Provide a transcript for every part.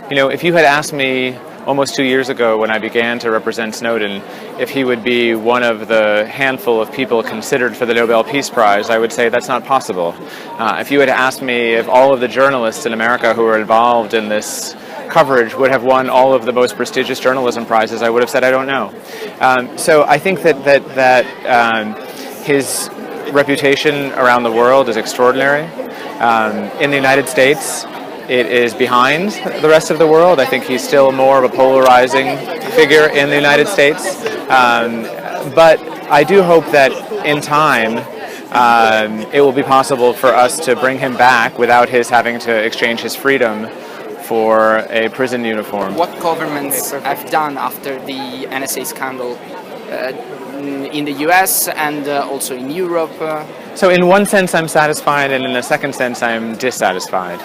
If you had asked me almost 2 years ago when I began to represent Snowden if he would be one of the handful of people considered for the Nobel Peace Prize, I would say that's not possible. If you had asked me if all of the journalists in America who were involved in this coverage would have won all of the most prestigious journalism prizes, I would have said I don't know. So I think that his reputation around the world is extraordinary. In the United States, it is behind the rest of the world. I think he's still more of a polarizing figure in the United States. But I do hope that in time it will be possible for us to bring him back without his having to exchange his freedom for a prison uniform. What governments have done after the NSA scandal in the US and also in Europe? So in one sense I'm satisfied, and in a second sense I'm dissatisfied.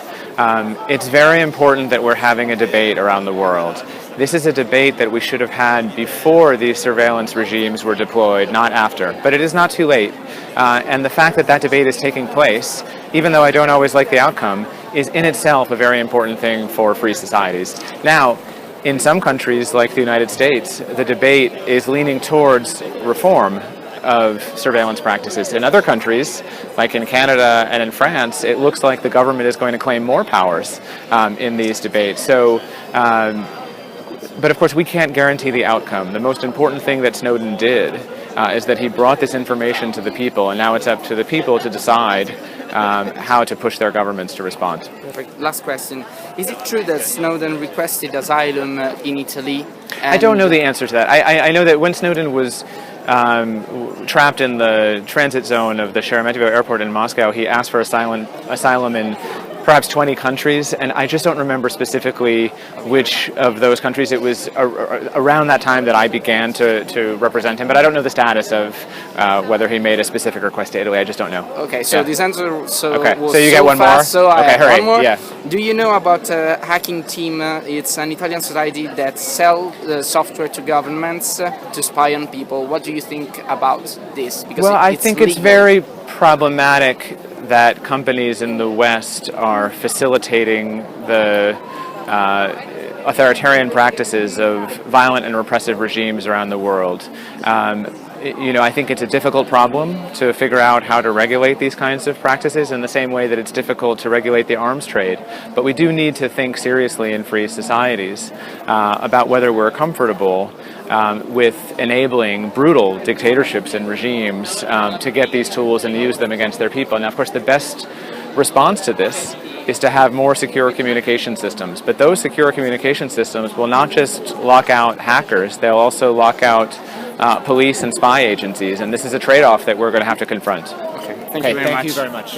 It's very important that we're having a debate around the world. This is a debate that we should have had before these surveillance regimes were deployed, not after. But it is not too late. And the fact that that debate is taking place, even though I don't always like the outcome, is in itself a very important thing for free societies. Now, in some countries, like the United States, the debate is leaning towards reform of surveillance practices. In other countries, like in Canada and in France, it looks like the government is going to claim more powers in these debates. So, but of course we can't guarantee the outcome. The most important thing that Snowden did is that he brought this information to the people, and now it's up to the people to decide how to push their governments to respond. Perfect. Last question. Is it true that Snowden requested asylum in Italy? I don't know the answer to that. I know that when Snowden was trapped in the transit zone of the Sheremetyevo airport in Moscow, he asked for asylum in perhaps 20 countries, and I just don't remember specifically which of those countries. It was around that time that I began to represent him, but I don't know the status of whether he made a specific request to Italy. I just don't know. Okay, so this answer was so you so get one fast, more? So okay, I have hurry. one more. Yeah. Do you know about Hacking Team? It's an Italian society that sell software to governments to spy on people. What do you think about this? Because I think legal. it's very problematic that companies in the West are facilitating the authoritarian practices of violent and repressive regimes around the world. I think it's a difficult problem to figure out how to regulate these kinds of practices in the same way that it's difficult to regulate the arms trade. But we do need to think seriously in free societies about whether we're comfortable with enabling brutal dictatorships and regimes to get these tools and use them against their people. Now, of course, the best response to this is to have more secure communication systems. But those secure communication systems will not just lock out hackers, they'll also lock out police and spy agencies, and this is a trade-off that we're going to have to confront. Okay, thank you very much.